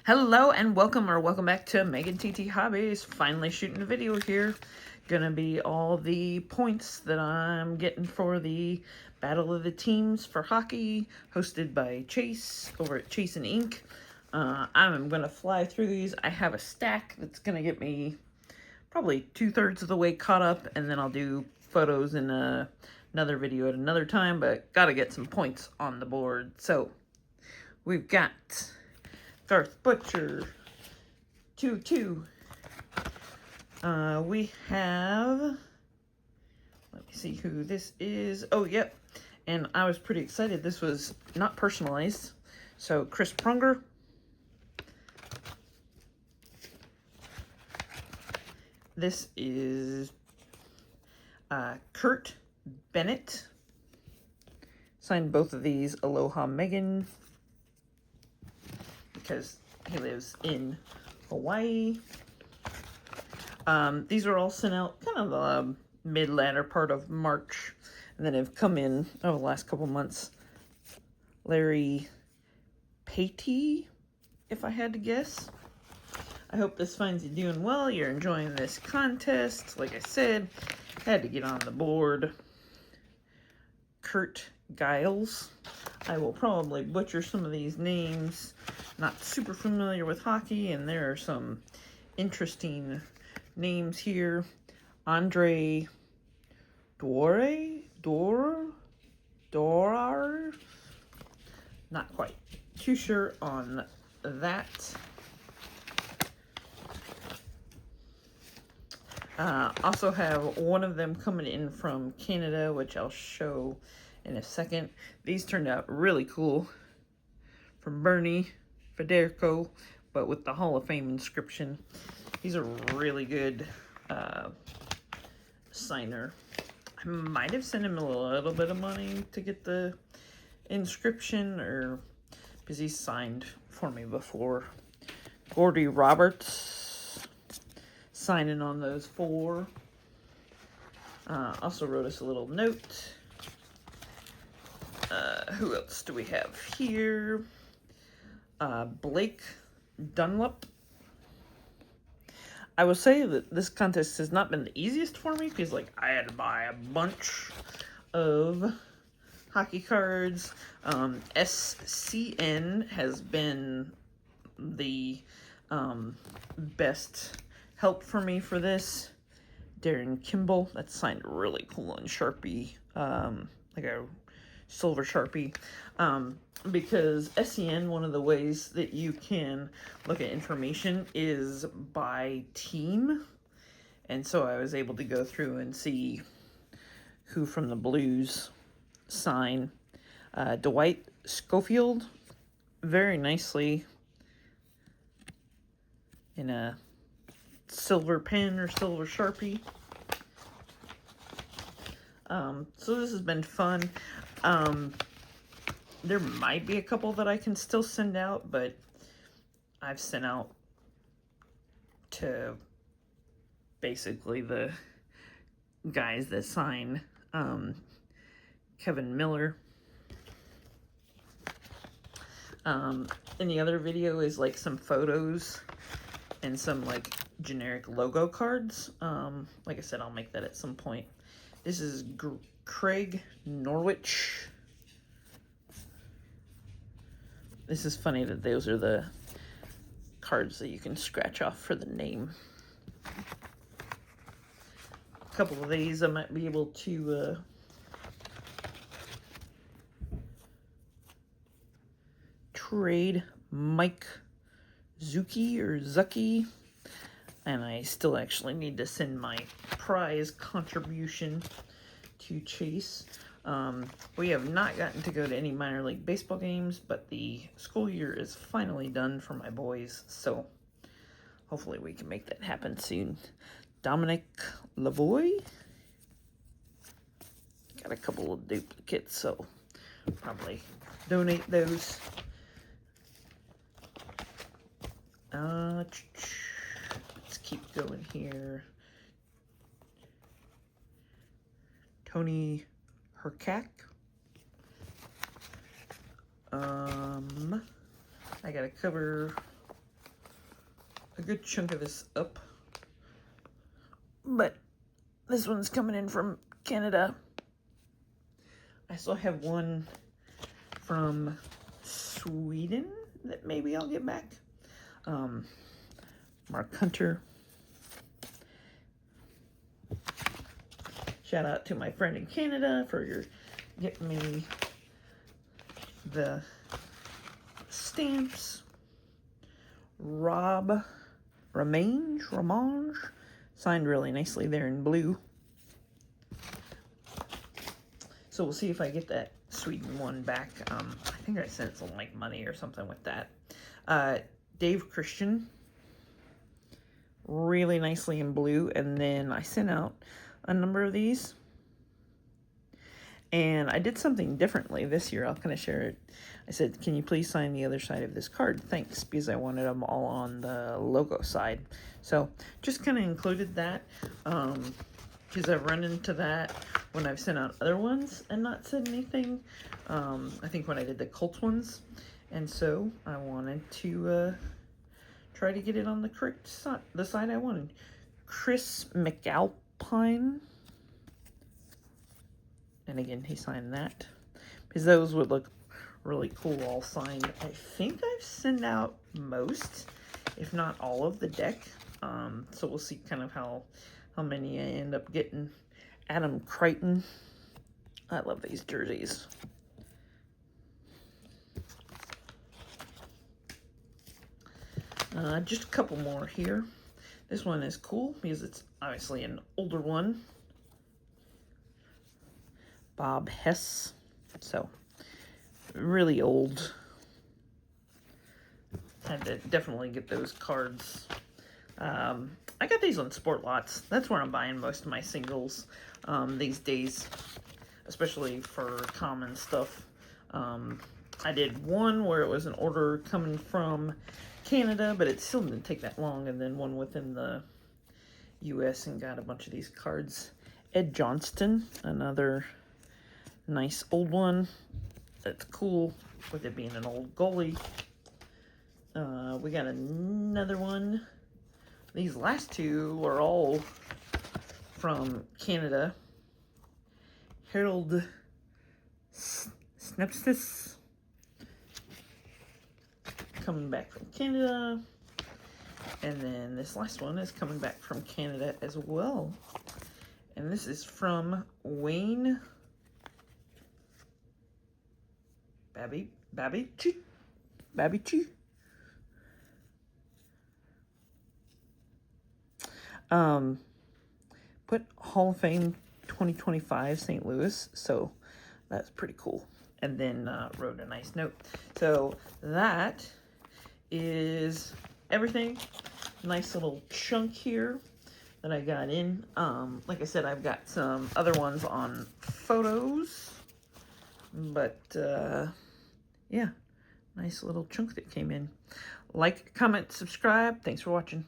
Hello and welcome back to Megan TT Hobbies. Finally shooting a video here. Gonna be all the points that I'm getting for the Battle of the Teams for hockey, hosted by Chase over at Chase and Ink. I'm gonna fly through these. I have a stack that's gonna get me probably 2/3 of the way caught up, and then I'll do photos in another video at another time, but gotta get some points on the board. So we've got Garth Butcher, 2-2. We have, let me see who this is. Oh, yep. And I was pretty excited. This was not personalized. So, Chris Prunger. This is Kurt Bennett. Signed both of these Aloha Megan, because he lives in Hawaii. These are all sent out kind of the mid-latter part of March, and then have come in over the last couple months. Larry Patey, if I had to guess. I hope this finds you doing well. You're enjoying this contest. Like I said, had to get on the board. Kurt Giles. I will probably butcher some of these names. Not super familiar with hockey, and there are some interesting names here. Andre Dorar? Not quite too sure on that. Also have one of them coming in from Canada, which I'll show in a second. These turned out really cool. From Bernie Federico, but with the Hall of Fame inscription. He's a really good signer. I might have sent him a little bit of money to get the inscription, or because he's signed for me before. Gordy Roberts signing on those 4. Also wrote us a little note. Who else do we have here? Blake Dunlop. I will say that this contest has not been the easiest for me, because like I had to buy a bunch of hockey cards. SCN has been the best help for me for this. Darren Kimball, that's signed really cool in Sharpie, like a silver Sharpie. Because SCN, one of the ways that you can look at information is by team. And so I was able to go through and see who from the Blues sign. Dwight Schofield, very nicely in a silver pen or silver Sharpie. So this has been fun. There might be a couple that I can still send out, but I've sent out to basically the guys that sign. Kevin Miller. And the other video is like some photos and some like generic logo cards. Like I said, I'll make that at some point. This is Craig Norwich. This is funny that those are the cards that you can scratch off for the name. A couple of these I might be able to trade. Mike Zuki or Zucky. And I still actually need to send my prize contribution to Chase. We have not gotten to go to any minor league baseball games, but the school year is finally done for my boys, so hopefully we can make that happen soon. Dominic Lavoie. Got a couple of duplicates, so probably donate those. Let's keep going here. Tony Herkak. I got a cover a good chunk of this up. But this one's coming in from Canada. I still have one from Sweden that maybe I'll get back. Mark Hunter. Shout out to my friend in Canada for getting me the stamps. Romange, signed really nicely there in blue. So we'll see if I get that Sweden one back. I think I sent some like money or something with that. Dave Christian, really nicely in blue. And then I sent out a number of these. And I did something differently this year. I'll kind of share it. I said, can you please sign the other side of this card? Thanks, because I wanted them all on the logo side. So just kind of included that, because I've run into that when I've sent out other ones and not said anything. I think when I did the Colts ones. And so I wanted to try to get it on the correct side, the side I wanted. Chris McAlpine. And again, he signed that, because those would look really cool all signed. I think I've sent out most, if not all of the deck. So we'll see kind of how many I end up getting. Adam Crichton. I love these jerseys. Just a couple more here. This one is cool because it's obviously an older one. Bob Hess, so really old. Had to definitely get those cards. I got these on Sport Lots. That's where I'm buying most of my singles these days, especially for common stuff. I did one where it was an order coming from Canada, but it still didn't take that long, and then one within the US, and got a bunch of these cards. Ed Johnston, another nice old one. That's cool, with it being an old goalie. We got another one. These last two are all from Canada. Harold Snepstis, coming back from Canada. And then this last one is coming back from Canada as well. And this is from Wayne Babici. Put Hall of Fame 2025 St. Louis, so that's pretty cool. And then wrote a nice note. So that is everything. Nice little chunk here that I got in. Like I said, I've got some other ones on photos, but yeah, nice little chunk that came in. Like, comment, subscribe. Thanks for watching.